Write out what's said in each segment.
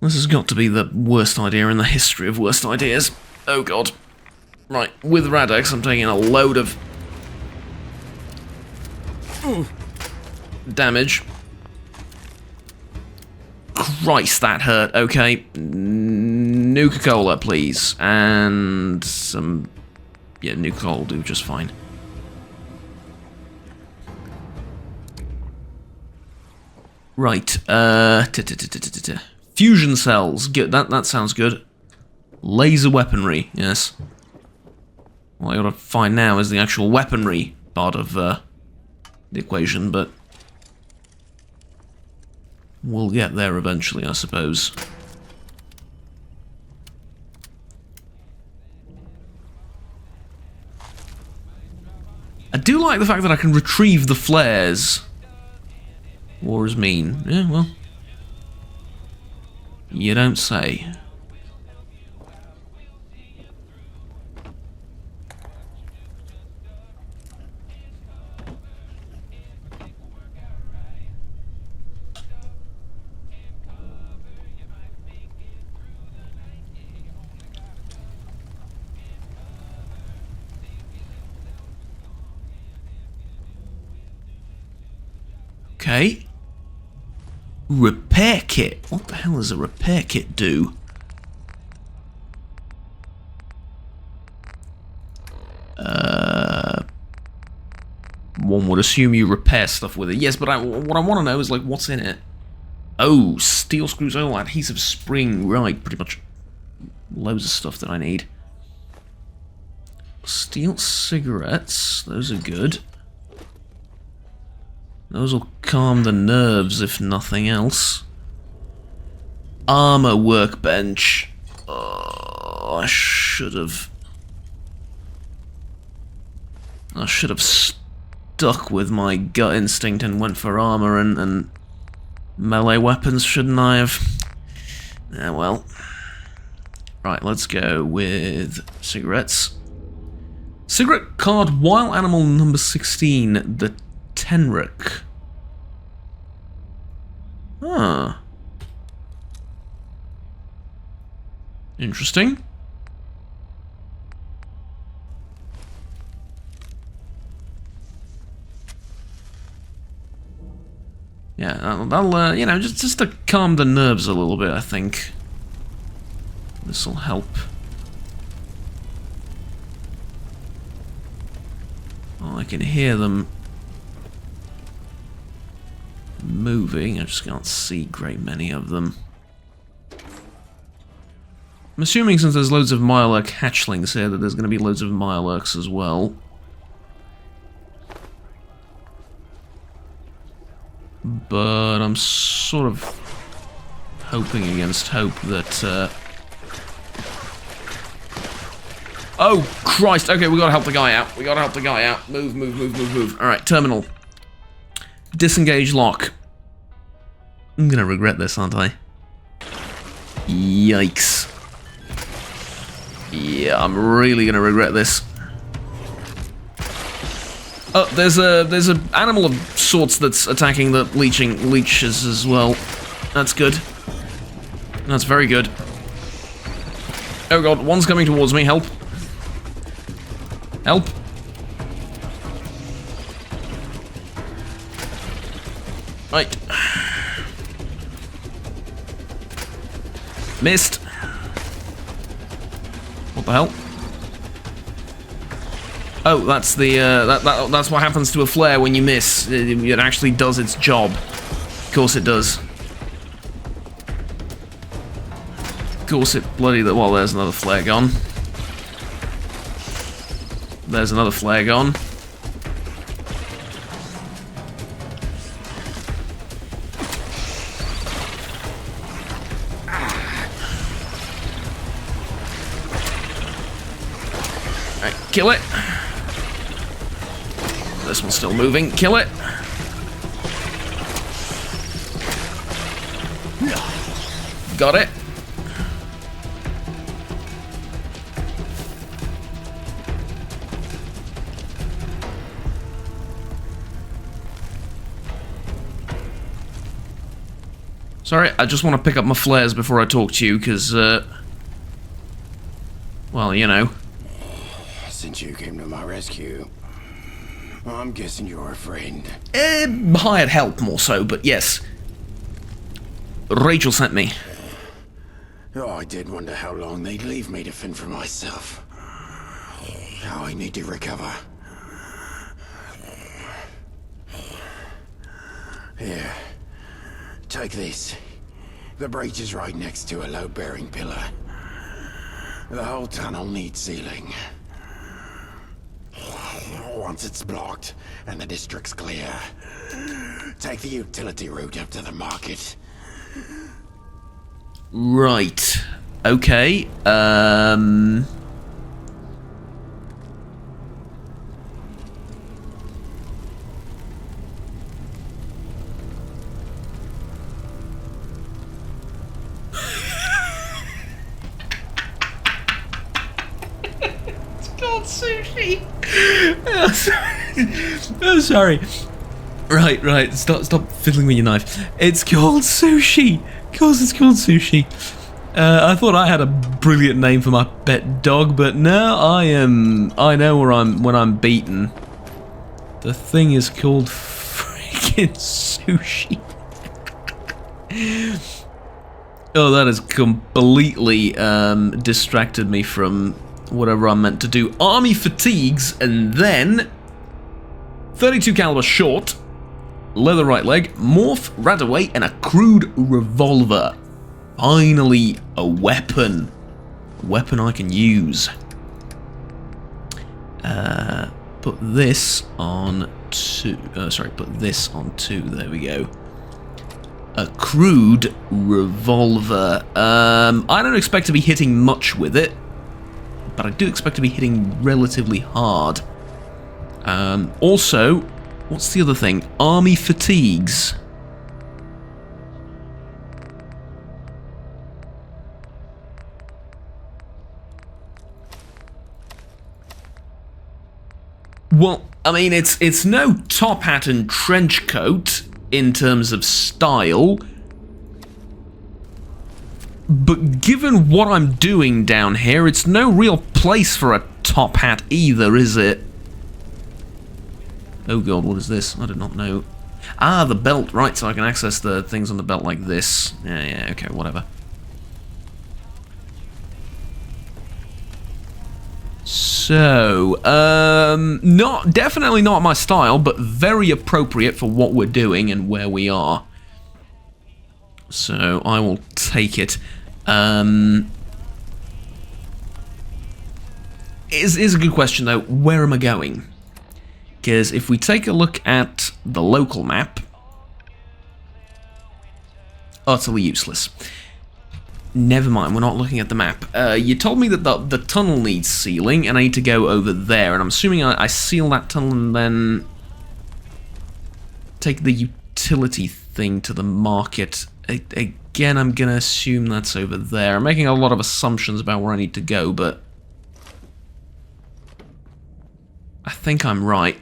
This has got to be the worst idea in the history of worst ideas. Oh god. Right, with Radix I'm taking a load of damage. Christ, that hurt. Okay. Nuka-Cola, please. And some... yeah, Nuka-Cola will do just fine. Right, fusion cells. Good. That sounds good. Laser weaponry, yes. What I gotta find now is the actual weaponry part of the equation, but we'll get there eventually, I suppose. I do like the fact that I can retrieve the flares. War is mean. Yeah, well. You don't say. Okay. Repair kit. What the hell does a repair kit do? One would assume you repair stuff with it. Yes, but what I want to know is, like, what's in it? Oh, steel screws, oh, adhesive spring, right, pretty much loads of stuff that I need. Steel cigarettes, those are good. Those will calm the nerves, if nothing else. Armor workbench. Oh, I should have stuck with my gut instinct and went for armor and melee weapons, shouldn't I have? Yeah, well. Right, let's go with cigarettes. Cigarette card, wild animal number 16, the Tenric. Huh. Interesting. Yeah, that'll you know, just to calm the nerves a little bit, I think. This'll help. Oh, I can hear them moving. I just can't see great many of them. I'm assuming since there's loads of Mirelurk hatchlings here that there's going to be loads of Mirelurks as well. But I'm sort of hoping against hope that... Oh, Christ! Okay, we gotta help the guy out. We gotta help the guy out. Move, move, move, move, move. Alright, terminal. Disengage lock. I'm gonna regret this, aren't I? Yikes. Yeah, I'm really gonna regret this. Oh, there's a animal of sorts that's attacking the leeches as well. That's good. That's very good. Oh god, one's coming towards me. Help. Help. Right. Missed. What the hell? Oh, that's the that's what happens to a flare when you miss. It actually does its job. Of course it does. Of course it bloody... well, there's another flare gone. There's another flare gone. Alright, kill it. This one's still moving. Kill it. Got it. Sorry, I just want to pick up my flares before I talk to you, because, well, you know. Since you came to my rescue, I'm guessing you're a friend. Hired help, more so, but yes. Rachel sent me. Oh, I did wonder how long they'd leave me to fend for myself. Now I need to recover. Here. Take this. The breach is right next to a load-bearing pillar. The whole tunnel needs sealing. Once it's blocked and the district's clear, take the utility route up to the market. Right. Okay. It's called sushi. Oh, sorry. Oh, sorry. Right. Stop fiddling with your knife. It's called sushi. Of course it's called sushi. I thought I had a brilliant name for my pet dog, but now I know when I'm beaten. The thing is called freaking sushi. Oh, that has completely distracted me from whatever I'm meant to do. Army fatigues, and then 32 caliber short, leather right leg, morph, radaway, and a crude revolver. Finally, a weapon. A weapon I can use. Put this on 2. Put this on 2. There we go. A crude revolver. I don't expect to be hitting much with it, but I do expect to be hitting relatively hard. Also, what's the other thing? Army fatigues. Well, I mean, it's no top hat and trench coat in terms of style, but given what I'm doing down here, it's no real place for a top hat either, is it? Oh god, what is this? I did not know. Ah, the belt, right, so I can access the things on the belt like this. Yeah, okay, whatever. So, definitely not my style, but very appropriate for what we're doing and where we are. So, I will take it. Is a good question, though. Where am I going? Because if we take a look at the local map, utterly useless. Never mind, we're not looking at the map. You told me that the tunnel needs sealing, and I need to go over there, and I'm assuming I seal that tunnel and then take the utility thing to the market. Again, I'm gonna assume that's over there. I'm making a lot of assumptions about where I need to go, but I think I'm right.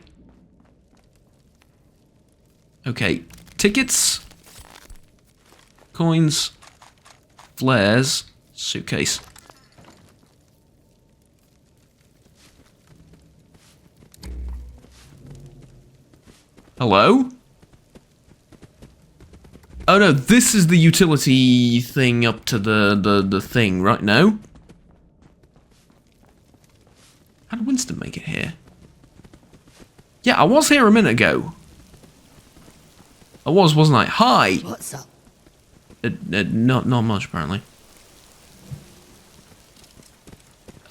Okay, tickets, coins, flares, suitcase. Hello? Oh no, this is the utility thing up to the thing, right? No? How did Winston make it here? Yeah, I was here a minute ago. I was, wasn't I? Hi! What's up? Not much, apparently.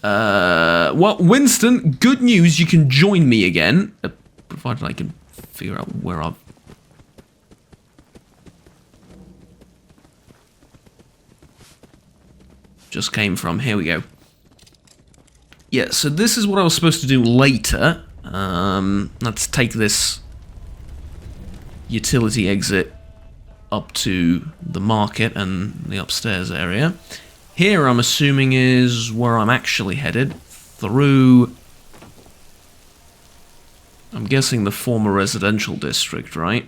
Well, Winston, good news, you can join me again. Provided I can figure out where I've... just came from. Here we go. Yeah, so this is what I was supposed to do later. Let's take this utility exit up to the market and the upstairs area. Here, I'm assuming, is where I'm actually headed. Through... I'm guessing the former residential district, right?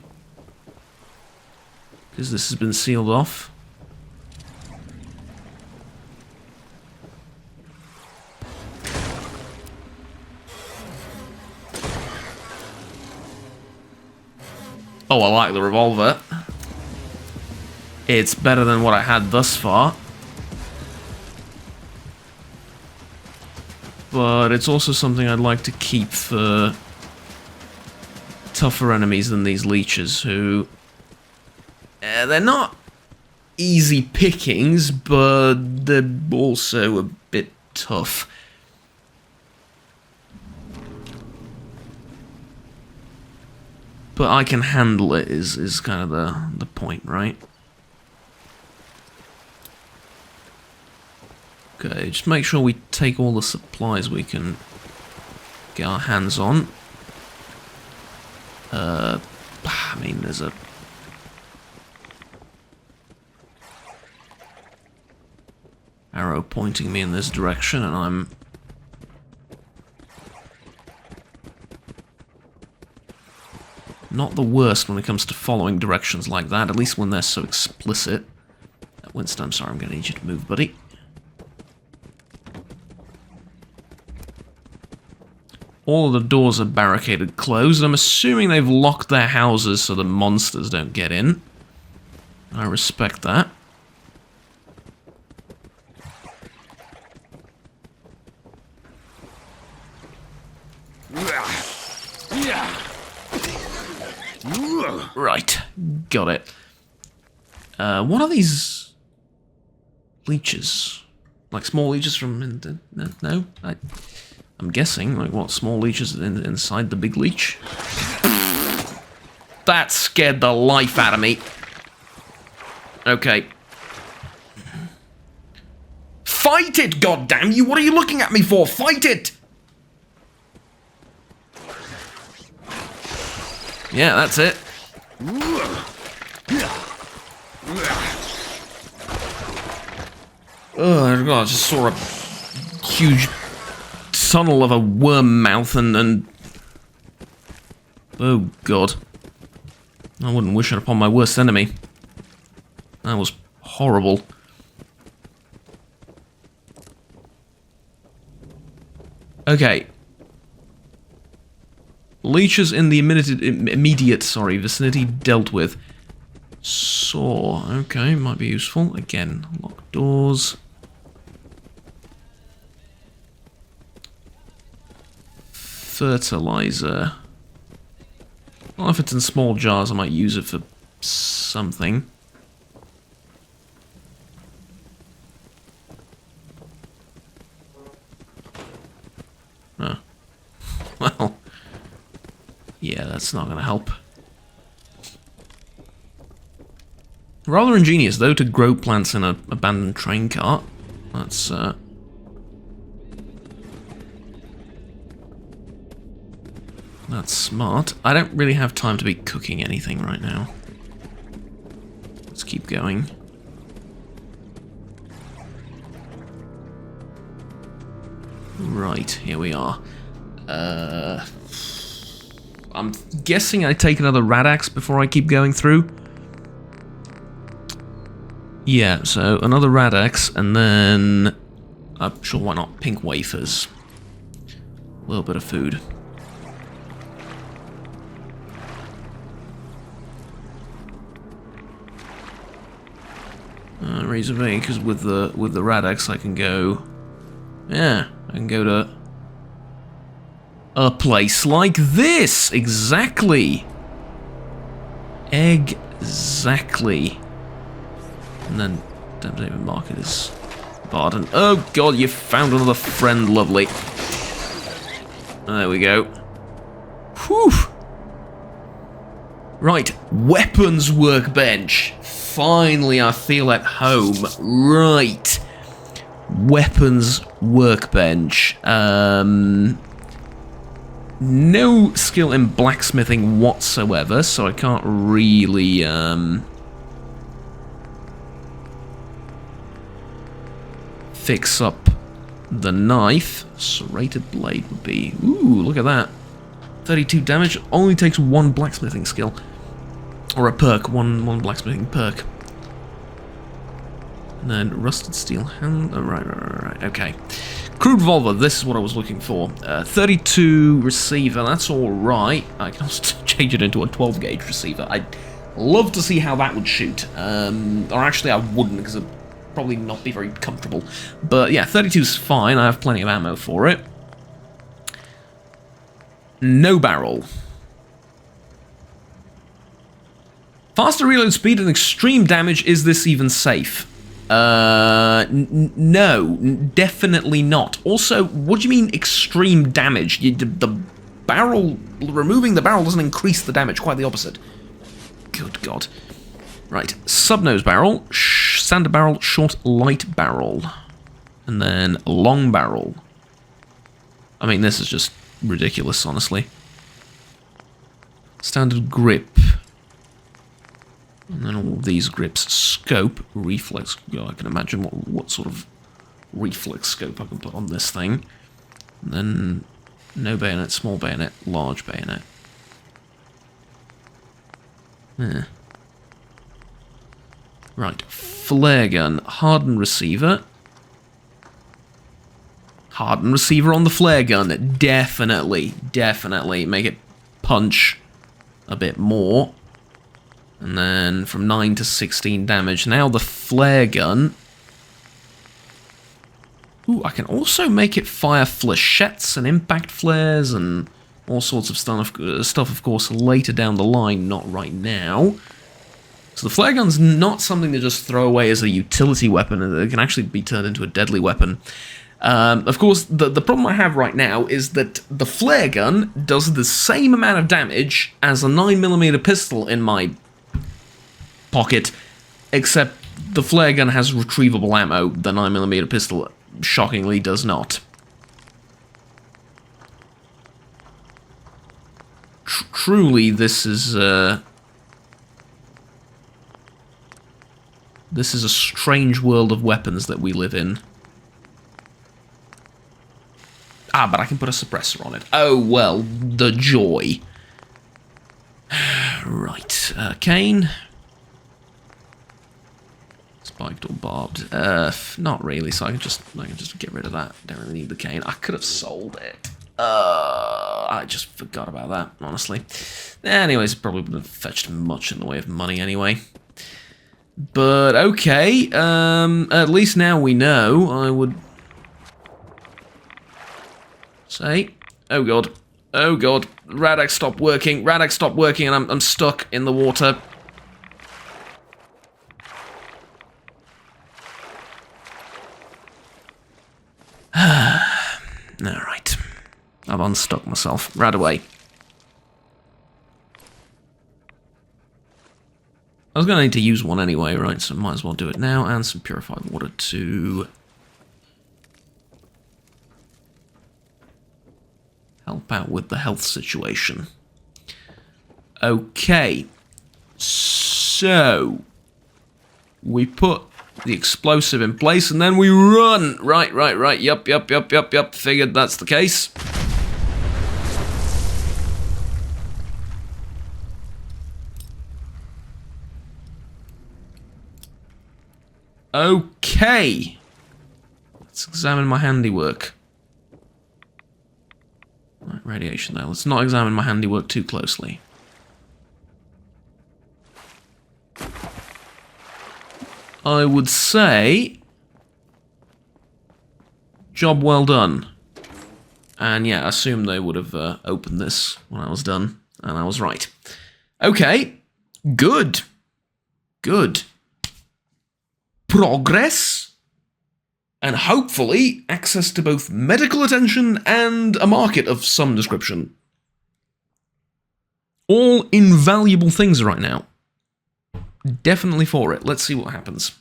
Because this has been sealed off. Oh, I like the revolver. It's better than what I had thus far. But it's also something I'd like to keep for tougher enemies than these leeches, who... they're not easy pickings, but they're also a bit tough. But I can handle it is kind of the point, right? Okay, just make sure we take all the supplies we can get our hands on. I mean, there's a... arrow pointing me in this direction, and I'm... not the worst when it comes to following directions like that, at least when they're so explicit. Winston, I'm sorry, I'm going to need you to move, buddy. All of the doors are barricaded closed. I'm assuming they've locked their houses so the monsters don't get in. I respect that. Right, got it. What are these leeches? Like small leeches from... no? I'm guessing, like, what, small leeches inside the big leech? That scared the life out of me. Okay. Fight it, goddamn you! What are you looking at me for? Fight it! Yeah, that's it. Oh god, I just saw a huge tunnel of a worm mouth and... oh god. I wouldn't wish it upon my worst enemy. That was horrible. Okay. Leeches in the immediate vicinity dealt with. Saw. Okay, might be useful. Again, locked doors. Fertilizer. Well, if it's in small jars, I might use it for something. Huh. Well, yeah, that's not going to help. Rather ingenious, though, to grow plants in an abandoned train cart. That's, that's smart. I don't really have time to be cooking anything right now. Let's keep going. Right, here we are. I'm guessing I take another Radax before I keep going through. Yeah, so another Radax, and then... sure, why not? Pink wafers. A little bit of food. Reason being, because with the Radax I can go... yeah, I can go to... a place like this! Exactly! Exactly. And then, don't even mark it as Barden. Oh god, you found another friend, lovely. There we go. Whew! Right, weapons workbench. Finally, I feel at home. Right. Weapons workbench. No skill in blacksmithing whatsoever, so I can't really, fix up the knife. Serrated blade would be... ooh, look at that. 32 damage, only takes one blacksmithing skill. Or a perk, one blacksmithing perk. And then rusted steel hand. Oh, right, okay. Crude revolver, this is what I was looking for. 32 receiver, that's alright. I can also change it into a 12 gauge receiver. I'd love to see how that would shoot. Or actually I wouldn't, because it'd probably not be very comfortable. But yeah, 32's fine, I have plenty of ammo for it. No barrel. Faster reload speed and extreme damage, is this even safe? No, definitely not. Also, what do you mean extreme damage? The barrel, removing the barrel doesn't increase the damage, quite the opposite. Good God. Right, sub-nose barrel, standard barrel, short light barrel, and then long barrel. I mean, this is just ridiculous, honestly. Standard grip. And then all of these grips. Scope, reflex. Oh, I can imagine what sort of reflex scope I can put on this thing. And then no bayonet, small bayonet, large bayonet. Yeah. Right, flare gun, hardened receiver. Hardened receiver on the flare gun. Definitely, definitely. Make it punch a bit more. And then from 9 to 16 damage. Now the flare gun. Ooh, I can also make it fire flechettes and impact flares and all sorts of stuff, of course, later down the line, not right now. So the flare gun's not something to just throw away as a utility weapon. It can actually be turned into a deadly weapon. Of course, the problem I have right now is that the flare gun does the same amount of damage as a 9mm pistol in my pocket, except the flare gun has retrievable ammo. The 9mm pistol, shockingly, does not. Truly, this is a strange world of weapons that we live in. Ah, but I can put a suppressor on it. Oh, well, the joy. Right, cane. Spiked or barbed? Not really, so I can just get rid of that. Don't really need the cane. I could have sold it. I just forgot about that, honestly. Anyways, it probably wouldn't have fetched much in the way of money anyway. But okay, at least now we know. I would say, oh god, Radax stopped working, and I'm stuck in the water. Alright. I've unstuck myself. Right away. I was going to need to use one anyway, right? So might as well do it now. And some purified water to help out with the health situation. Okay. So we put the explosive in place, and then we run. Right. Yup. Figured that's the case. Okay. Let's examine my handiwork. Right, radiation there. Let's not examine my handiwork too closely. I would say, job well done. And yeah, assume they would have opened this when I was done, and I was right. Okay, good. Progress, and hopefully access to both medical attention and a market of some description. All invaluable things right now. Definitely for it. Let's see what happens.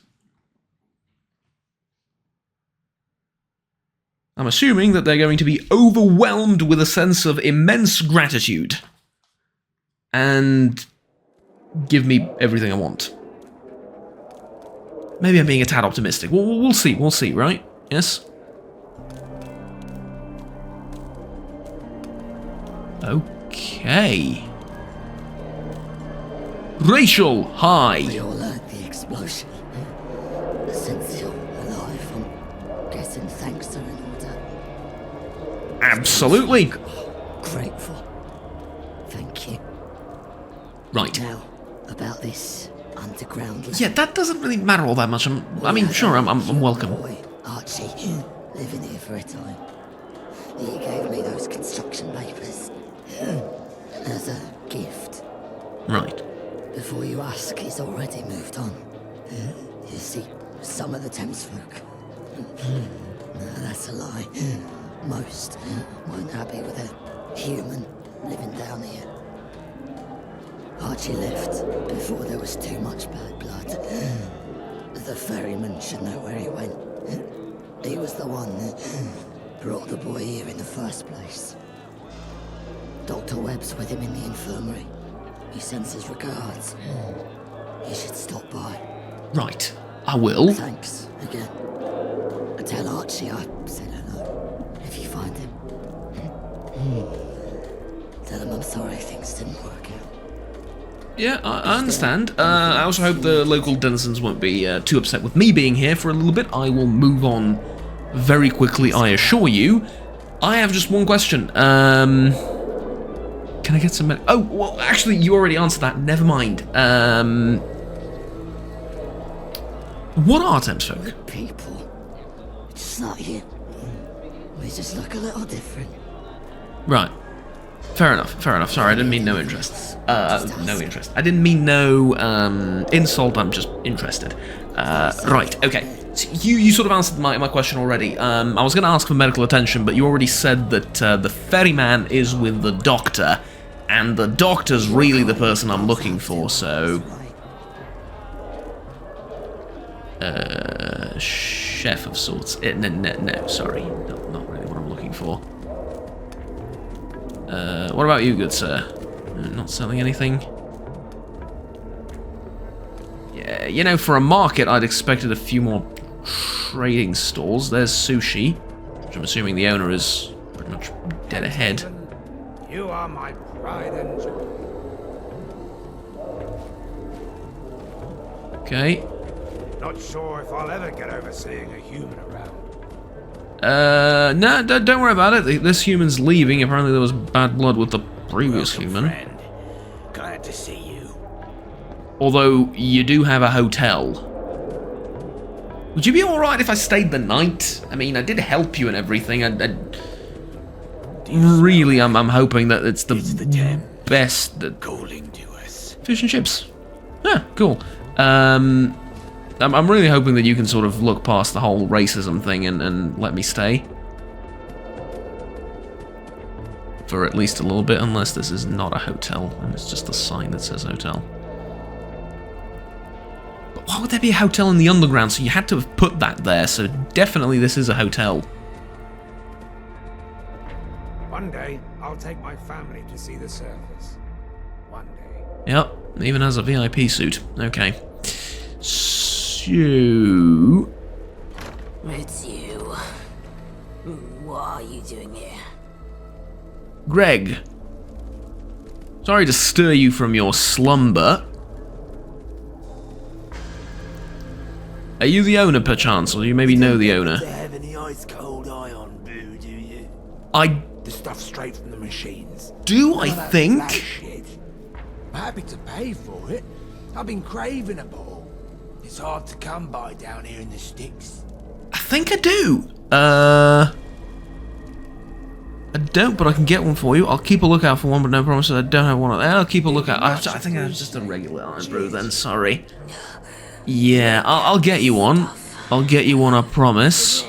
I'm assuming that they're going to be overwhelmed with a sense of immense gratitude and give me everything I want. Maybe I'm being a tad optimistic. We'll see, right? Yes? Okay. Rachel, hi. We all heard the explosion. Since you're alive, I'm guessing thanks are in order. Absolutely. Grateful. Thank you. Right. Now, about this underground lab. Yeah, that doesn't really matter all that much. I mean, sure, I'm welcome. Boy, Archie, living here for a time. He gave me those construction papers as a gift. Right. Before you ask, he's already moved on. You see, some of the Thames folk. No, that's a lie. Most weren't happy with a human living down here. Archie left before there was too much bad blood. The ferryman should know where he went. He was the one that brought the boy here in the first place. Dr. Webb's with him in the infirmary. He sends his regards. You should stop by. Right. I will. Thanks again. Tell Archie I said hello. If you find him. Tell him I'm sorry things didn't work out. Yeah, I understand. I also hope the local denizens won't be too upset with me being here for a little bit. I will move on very quickly, I assure you. I have just one question. Can I get some... Oh, well, actually, you already answered that. Never mind. What are Thames folk? We're people. Just like you. We just look a little different. Right. Fair enough, fair enough. Sorry, I didn't mean no interest. No interest. I didn't mean no insult, I'm just interested. Right, okay. So you sort of answered my question already. I was going to ask for medical attention, but you already said that the ferryman is with the doctor, and the doctor's really the person I'm looking for, so... chef of sorts. No, sorry. Not really what I'm looking for. What about you, good sir? Not selling anything? Yeah, you know, for a market, I'd expected a few more trading stalls. There's sushi, which I'm assuming the owner is pretty much dead ahead. You are my pride and joy. Okay. Not sure if I'll ever get over seeing a human around. No, don't worry about it. This human's leaving. Apparently there was bad blood with the previous human. Friend. Glad to see you. Although, you do have a hotel. Would you be alright if I stayed the night? I mean, I did help you and everything. Really, I'm hoping that it's the best... Calling to us. Fish and chips. Yeah, cool. I'm really hoping that you can sort of look past the whole racism thing and let me stay. For at least a little bit, unless this is not a hotel, and it's just a sign that says hotel. But why would there be a hotel in the underground? So you had to have put that there, so definitely this is a hotel. One day, I'll take my family to see the surface. One day. Yep, even has a VIP suit. Okay. So... It's you. What are you doing here? Greg. Sorry to stir you from your slumber. Are you the owner, perchance, or you maybe know the owner? Don't have any ice cold ion boo, do you? The stuff straight from the machines. do, I None of that think. black shit. I'm happy to pay for it. I've been craving a ball. It's hard to come by down here in the sticks. I think I do. I don't, but I can get one for you. I'll keep a lookout for one, but no promises. I don't have one. I'll keep a lookout. I think it was just a regular iron brew then. Sorry. Yeah, I'll get you one. I'll get you one. I promise.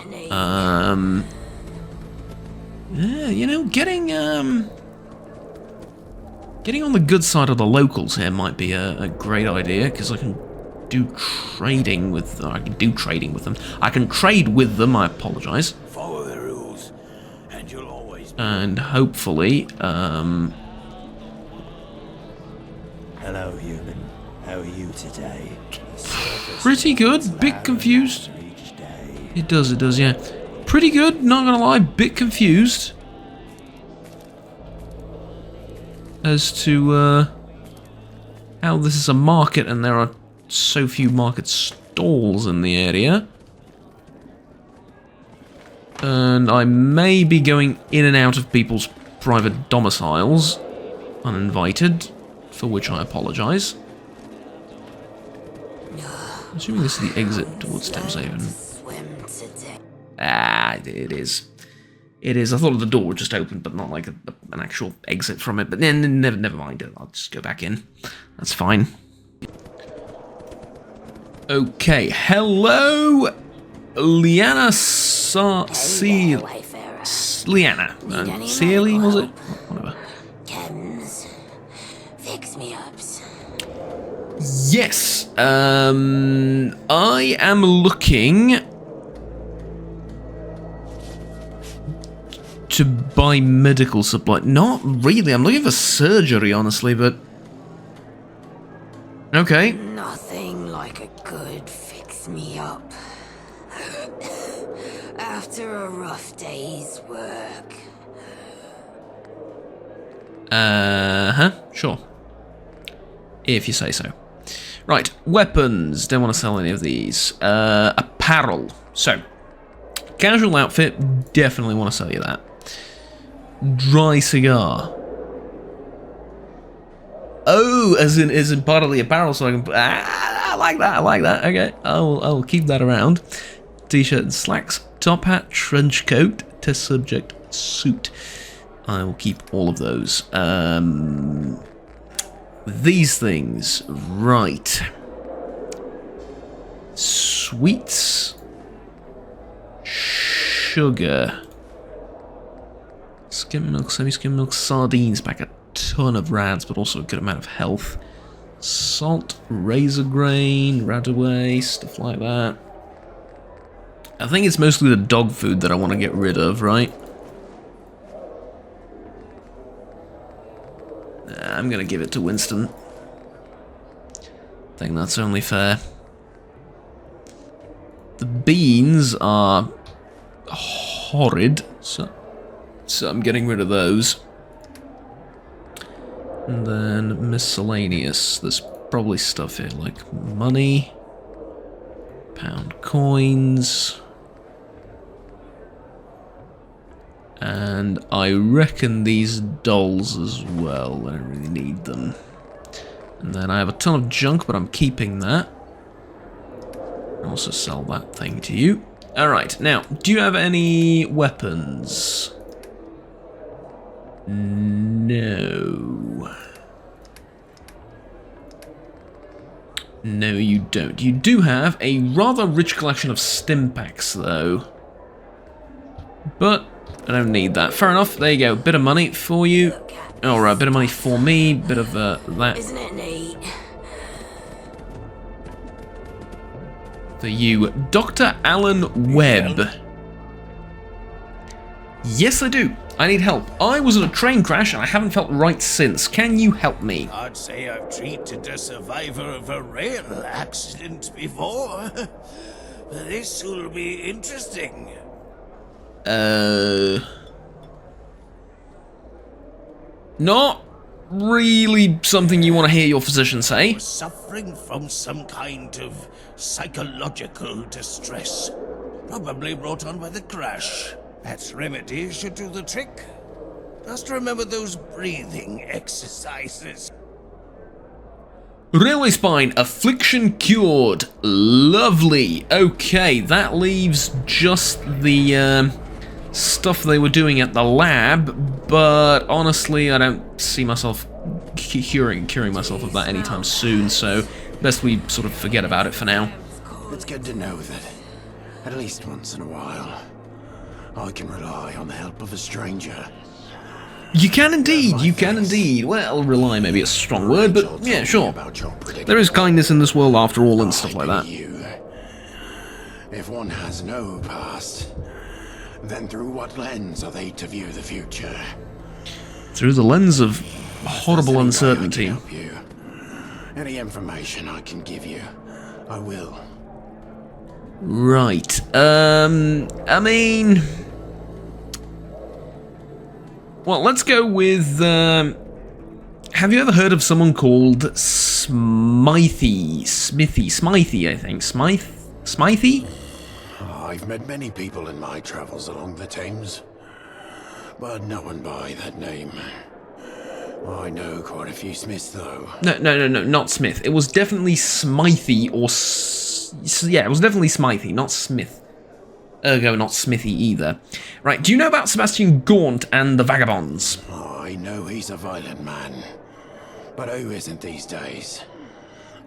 Yeah, you know, getting on the good side of the locals here might be a great idea, because I can do trading with. I can do trading with them. I can trade with them. I apologize. Follow the rules, and you'll always. And hopefully, Hello, human. How are you today? pretty good. Bit confused. Each day. It does, yeah. Pretty good, not gonna lie, bit confused as to how this is a market and there are so few market stalls in the area. And I may be going in and out of people's private domiciles, uninvited, for which I apologise. Assuming this is the exit towards Thameshaven. Ah, it is. It is. I thought the door just opened, but not like an actual exit from it. But then, never mind. I'll just go back in. That's fine. Okay. Hello, Liana Liana. Sealy, was it? Whatever. Fix me ups. Yes. I am looking to buy medical supply. Not really. I'm looking for surgery, honestly, but okay. Nothing like a good fix me up. After a rough day's work. Sure. If you say so. Right, weapons. Don't want to sell any of these. Apparel. So, casual outfit. Definitely want to sell you that. Dry cigar. Oh, as in part of the apparel, so I can. I like that. I like that. Okay, I'll keep that around. T-shirt and slacks, top hat, trench coat, test subject, suit. I will keep all of those. These things, right? Sweets, sugar, skim milk, semi-skim milk, sardines. Back a ton of rads, but also a good amount of health. Salt, razor grain, radaway, stuff like that. I think it's mostly the dog food that I want to get rid of, right? I'm gonna give it to Winston. I think that's only fair. The beans are horrid, so I'm getting rid of those. And then miscellaneous. There's probably stuff here like money, pound coins. And I reckon these dolls as well. I don't really need them. And then I have a ton of junk, but I'm keeping that. I'll also sell that thing to you. Alright, now, do you have any weapons? No. No, you don't. You do have a rather rich collection of stim packs, though. But I don't need that. Fair enough. There you go. Bit of money for you. Alright, bit of money for me. Bit of that. Isn't it neat? For you. Dr. Alan Webb. Yes, I do. I need help. I was in a train crash and I haven't felt right since. Can you help me? I'd say I've treated a survivor of a rail accident before. This will be interesting. Not really something you want to hear your physician say. Suffering from some kind of psychological distress. Probably brought on by the crash. That remedy should do the trick. Just remember those breathing exercises. Railway spine, affliction cured. Lovely. Okay, that leaves just the stuff they were doing at the lab, but honestly, I don't see myself curing myself of that anytime soon, so best we sort of forget about it for now. It's good to know that, at least once in a while, I can rely on the help of a stranger. You can indeed, you can indeed. Well, rely may be a strong word, but yeah, sure. There is kindness in this world after all and stuff like that. If one has no past, then through what lens are they to view the future? Through the lens of horrible uncertainty. Any information I can give you, I will. Right. I mean... Well, let's go with... have you ever heard of someone called Smithy, I think. Smithy? I've met many people in my travels along the Thames, but no one by that name. I know quite a few Smiths, though. No, not Smith. It was definitely Smithy, or... yeah, it was definitely Smithy, not Smith. Ergo, not Smithy either. Right, do you know about Sebastian Gaunt and the Vagabonds? I know he's a violent man, but who isn't these days?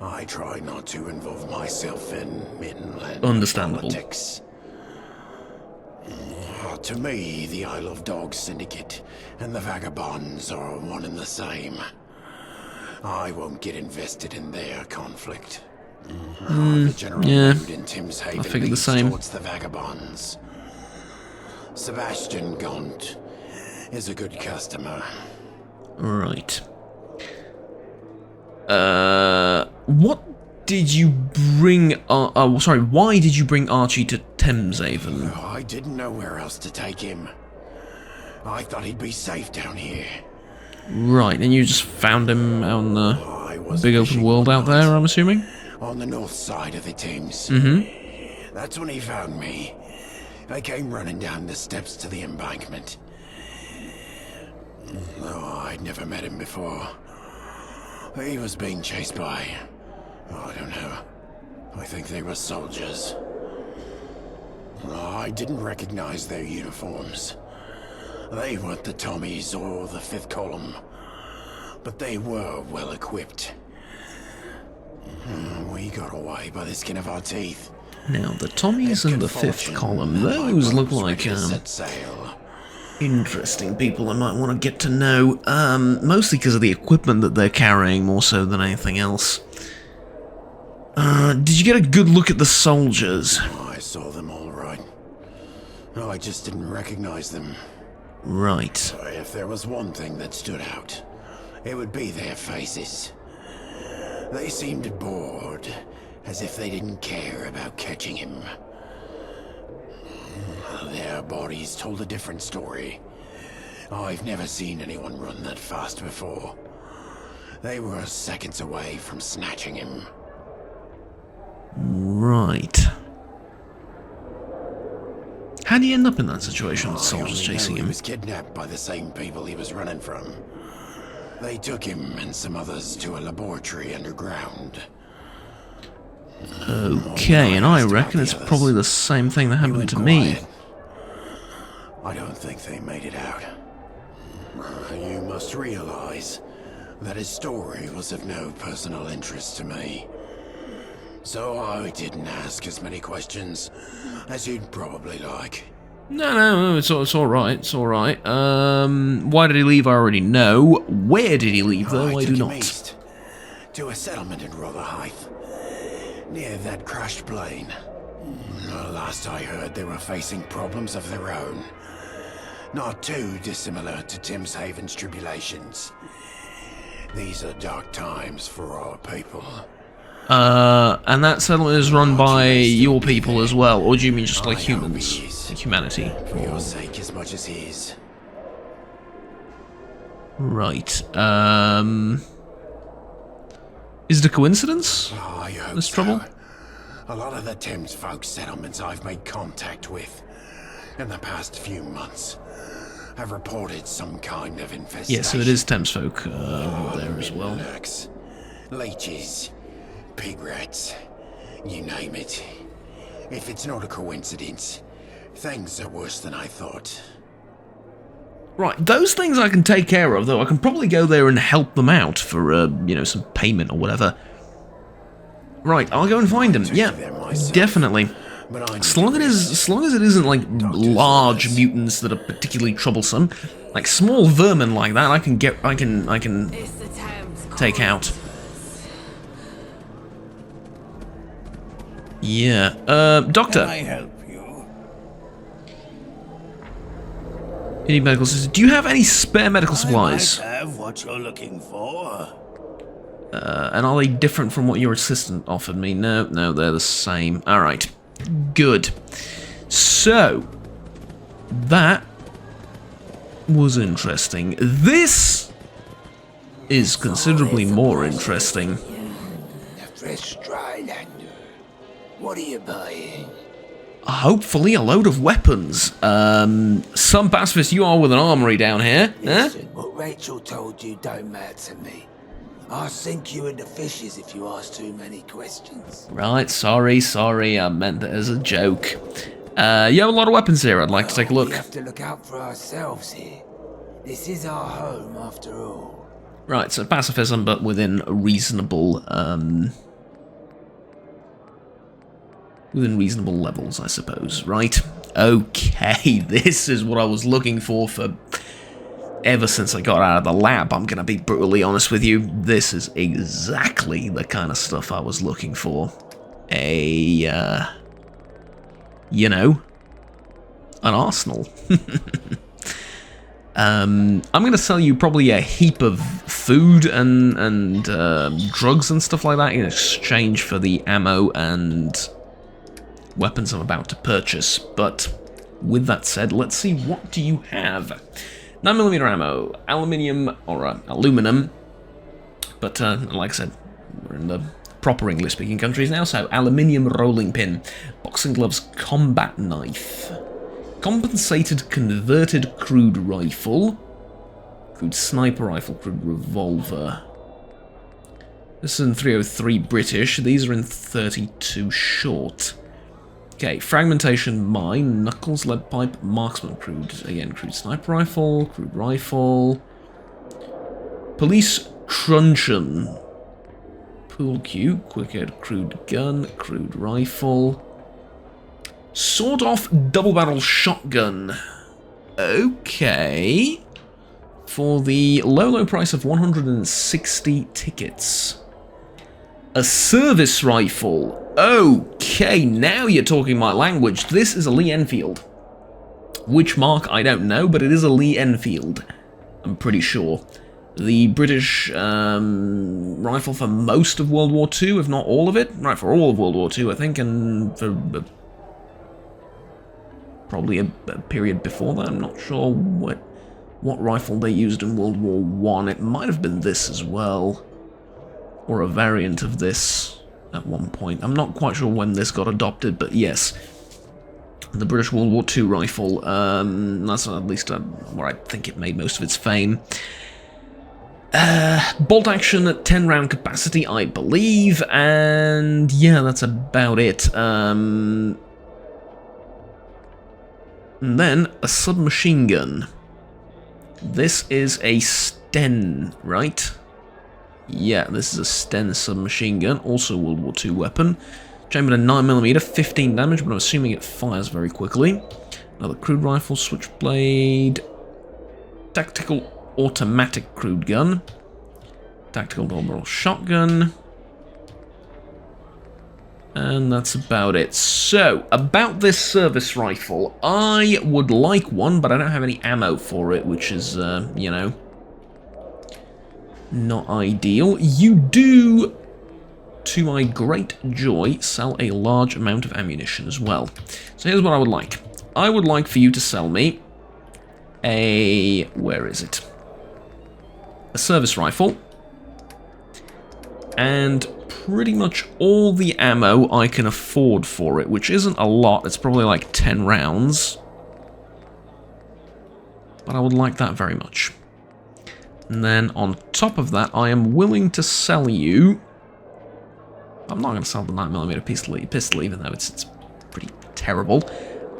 I try not to involve myself in inland Understandable. politics. To me, the Isle of Dogs Syndicate and the Vagabonds are one and the same. I won't get invested in their conflict. The general mood in Tim's Haven figured the leans same. towards the Vagabonds. Sebastian Gaunt is a good customer. Right. What did you bring... why did you bring Archie to Thameshaven? I didn't know where else to take him. I thought he'd be safe down here. Right, and you just found him out in the I was big open fishing world one out there, night I'm assuming? on the north side of the Thames. That's when he found me. I came running down the steps to the embankment. Oh, I'd never met him before. He was being chased by... I don't know. I think they were soldiers. I didn't recognize their uniforms. They weren't the Tommies or the Fifth Column, but they were well equipped. We got away by the skin of our teeth. Now, the Tommies and the Fifth Column, those look like interesting people I might want to get to know, mostly because of the equipment that they're carrying more so than anything else. Did you get a good look at the soldiers? I saw them all right. I just didn't recognize them. Right. If there was one thing that stood out, it would be their faces. They seemed bored, as if they didn't care about catching him. Their bodies told a different story. I've never seen anyone run that fast before. They were seconds away from snatching him. Right. How do you end up in that situation with soldiers chasing He him? was kidnapped by the same people he was running from. They took him and some others to a laboratory underground. Okay, and I reckon it's probably the same thing that happened to me. I don't think they made it out. You must realize that his story was of no personal interest to me. So I didn't ask as many questions as you'd probably like. No, it's alright, it's alright. Why did he leave? I already know. Where did he leave, though? I do took him not. east, to a settlement in Rotherhithe, near that crashed plane. Last I heard, they were facing problems of their own. Not too dissimilar to Thameshaven's tribulations. These are dark times for our people. And that settlement is run by your people as well, or do you mean just like humans? Like humanity? For your sake as much as his. Right. Is it a coincidence? I hope This so. trouble? A lot of the Thames folk settlements I've made contact with in the past few months have reported some kind of infestation. Yeah, so it is Thames folk there as well. Lurks, leeches, pig rats, you name it. If it's not a coincidence, things are worse than I thought. Right, those things I can take care of, though I can probably go there and help them out for, you know, some payment or whatever. Right, I'll go and find them. Yeah, definitely. As long as it isn't like large mutants that are particularly troublesome, like small vermin like that, I can take out. Yeah. Doctor. Can I help you? You need medical assistance. Do you have any spare medical supplies? I might have what you're looking for. And are they different from what your assistant offered me? No, they're the same. Alright. Good. So, that was interesting. This is considerably more interesting. distressed Drylander. What are you buying? Hopefully a load of weapons. Some pacifist you are with an armory down here. Listen, what Rachel told you don't matter to me. I'll sink you into fishes if you ask too many questions. Right, sorry, I meant that as a joke. You have a lot of weapons here, I'd like to take a look. We have to look out for ourselves here. This is our home, after all. Right, so pacifism, but within reasonable, within reasonable levels, I suppose, right? Okay, this is what I was looking for ever since I got out of the lab. I'm gonna be brutally honest with you. This is exactly the kind of stuff I was looking for. You know, an arsenal. I'm gonna sell you probably a heap of food and drugs and stuff like that in exchange for the ammo and weapons I'm about to purchase. But with that said, let's see, what do you have? 9mm ammo, aluminium or aluminum, but like I said, we're in the proper English-speaking countries now. So aluminium rolling pin, boxing gloves, combat knife. Compensated converted crude rifle, crude sniper rifle, crude revolver. This is in 303 British, these are in 32 short. Okay, fragmentation mine, knuckles, lead pipe, marksman crude. Again, crude sniper rifle, crude rifle. Police truncheon. Pool cue, quick-head crude gun, crude rifle. Sawed-off double-barrel shotgun. Okay. For the low price of 160 tickets. A service rifle. Okay, now you're talking my language. This is a Lee Enfield. Which mark, I don't know, but it is a Lee Enfield. I'm pretty sure. The British rifle for most of World War II, if not all of it. Right, for all of World War II, I think, and for probably a period before that. I'm not sure what rifle they used in World War I. It might have been this as well, or a variant of this at one point. I'm not quite sure when this got adopted, but yes, the British World War II rifle. That's at least where I think it made most of its fame. Bolt action at 10 round capacity, I believe, and yeah, that's about it. And then a submachine gun. This is a Sten, right? Yeah, this is a Sten submachine gun, also World War II weapon. Chambered in 9mm, 15 damage, but I'm assuming it fires very quickly. Another crude rifle, switchblade. Tactical automatic crude gun. Tactical double-barrel shotgun. And that's about it. So, about this service rifle, I would like one, but I don't have any ammo for it, which is, you know, not ideal. You do, to my great joy, sell a large amount of ammunition as well. So here's what I would like. I would like for you to sell me a... where is it? A service rifle. And pretty much all the ammo I can afford for it, which isn't a lot. It's probably like 10 rounds. But I would like that very much. And then on top of that, I am willing to sell you... I'm not going to sell the 9mm pistol, even though it's pretty terrible.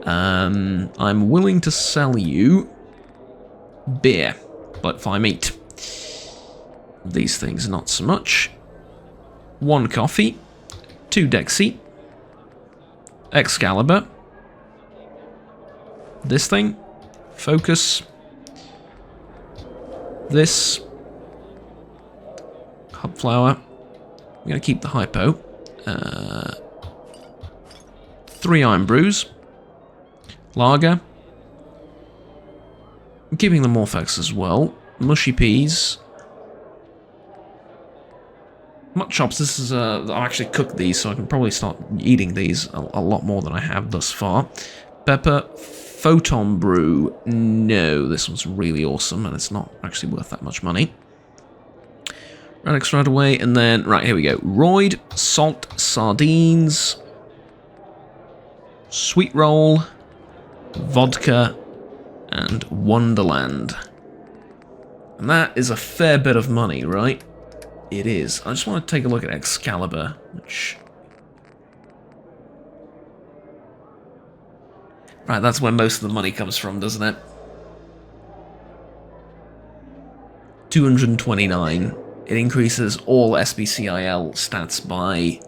I'm willing to sell you beer, but fire meat. These things, not so much. 1 coffee, 2 Dexy, Excalibur, this thing, Focus, this, Hub Flower, I'm going to keep the Hypo, 3 Iron Brews, Lager, I'm keeping the Morphex as well, Mushy Peas, Mutt chops. This is I've actually cooked these, so I can probably start eating these a lot more than I have thus far. Pepper, Photon Brew. No, this one's really awesome, and it's not actually worth that much money. Relics right away, and then, right, here we go. Roid, salt, sardines, sweet roll, vodka, and Wonderland. And that is a fair bit of money, right? It is. I just want to take a look at Excalibur, which... Right, that's where most of the money comes from, doesn't it? 229. It increases all SBCIL stats by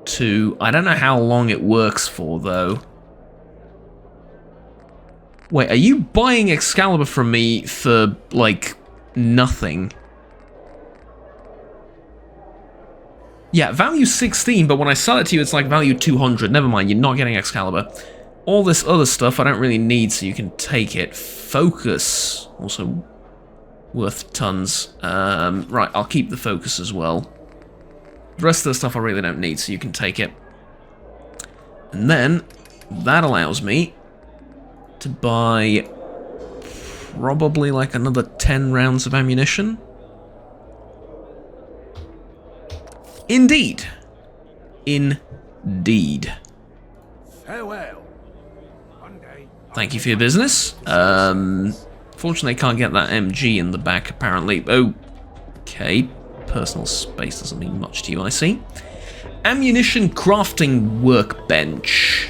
2. I don't know how long it works for, though. Wait, are you buying Excalibur from me for, like, nothing? Yeah, value 16, but when I sell it to you, it's like value 200. Never mind, you're not getting Excalibur. All this other stuff I don't really need, so you can take it. Focus, also worth tons. Right, I'll keep the focus as well. The rest of the stuff I really don't need, so you can take it. And then, that allows me to buy probably like another 10 rounds of ammunition. Indeed. Indeed. Farewell. One day. Thank you for your business. Fortunately, I can't get that MG in the back, apparently. Okay. Personal space doesn't mean much to you, I see. Ammunition crafting workbench.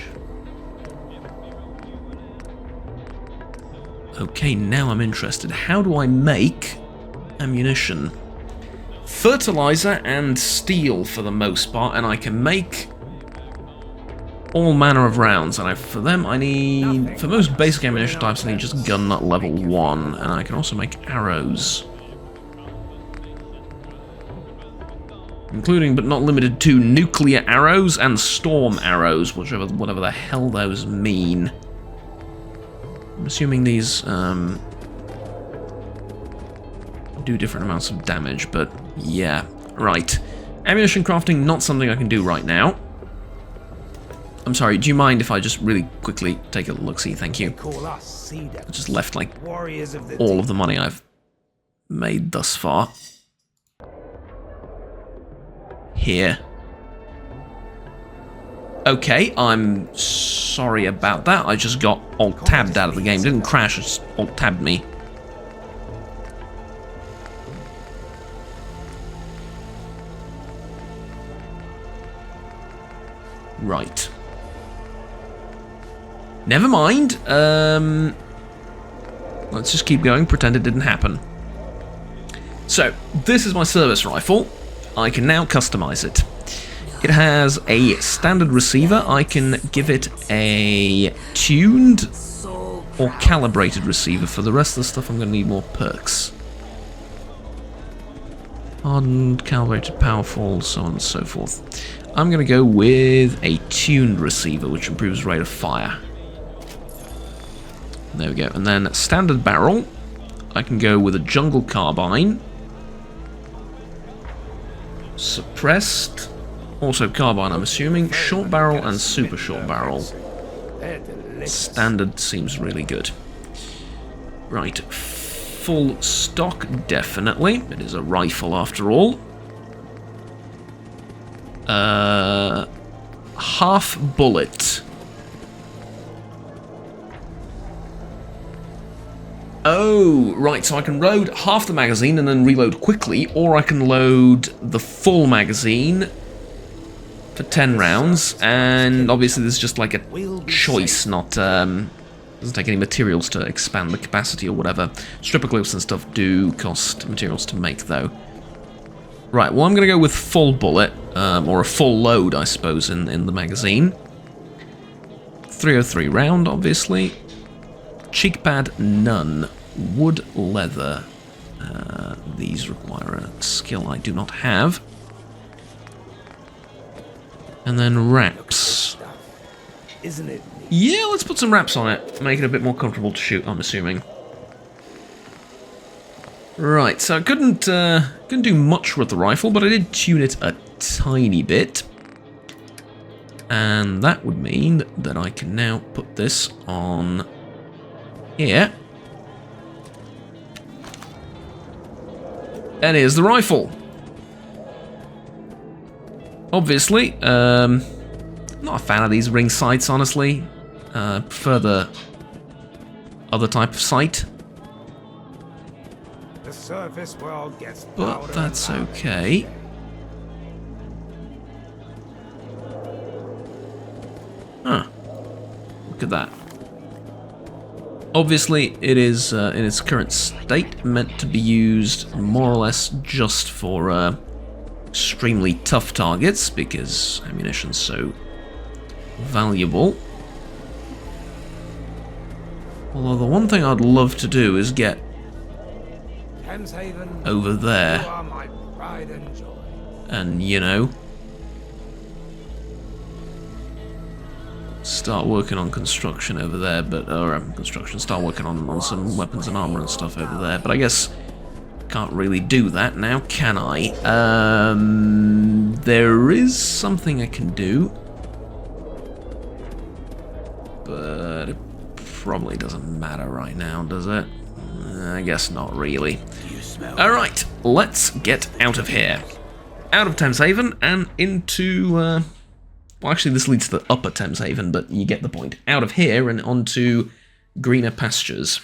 Okay, now I'm interested. How do I make ammunition? Fertilizer and steel for the most part, and I can make all manner of rounds. And for them, I need, for most basic ammunition types, I need just gun nut level 1, and I can also make arrows. Including, but not limited to, nuclear arrows and storm arrows, whatever the hell those mean. I'm assuming these do different amounts of damage, but yeah. Right. Ammunition crafting, not something I can do right now. I'm sorry, do you mind if I just really quickly take a look-see? Thank you. I just left, like, all of the money I've made thus far here. Okay, I'm sorry about that. I just got alt-tabbed out of the game. Didn't crash, it just alt-tabbed me. Right. Never mind. Let's just keep going, pretend it didn't happen. So, this is my service rifle. I can now customize it. It has a standard receiver. I can give it a tuned or calibrated receiver. For the rest of the stuff, I'm going to need more perks. Hardened, calibrated, powerful, so on and so forth. I'm going to go with a tuned receiver, which improves rate of fire. There we go. And then standard barrel. I can go with a jungle carbine. Suppressed. Also carbine, I'm assuming. Short barrel and super short barrel. Standard seems really good. Right. Full stock, definitely. It is a rifle after all. Half bullet. Oh, right, so I can load half the magazine and then reload quickly, or I can load the full magazine for 10 rounds, and obviously there's just like a choice, not, doesn't take any materials to expand the capacity or whatever. Stripper clips and stuff do cost materials to make, though. Right, well I'm going to go with full bullet, or a full load, I suppose, in the magazine. 303 round, obviously. Cheek pad, none. Wood, leather. These require a skill I do not have. And then wraps. Isn't it? Yeah, let's put some wraps on it. Make it a bit more comfortable to shoot, I'm assuming. Right, so I couldn't do much with the rifle, but I did tune it a tiny bit. And that would mean that I can now put this on here. And here's the rifle. obviously, not a fan of these ring sights, honestly. Prefer the other type of sight. The surface world gets But that's okay. Huh. Look at that. Obviously, it is, in its current state, meant to be used more or less just for extremely tough targets, because ammunition's so valuable. Although the one thing I'd love to do is get over there and, you know, start working on construction over there, but start working on some weapons and armor and stuff over there. But I guess can't really do that now, can I? There is something I can do, but it probably doesn't matter right now, does it? I guess not really. Alright, let's get out of here. Out of Thames Haven and into, well, actually this leads to the upper Thames Haven, but you get the point. Out of here and onto greener pastures.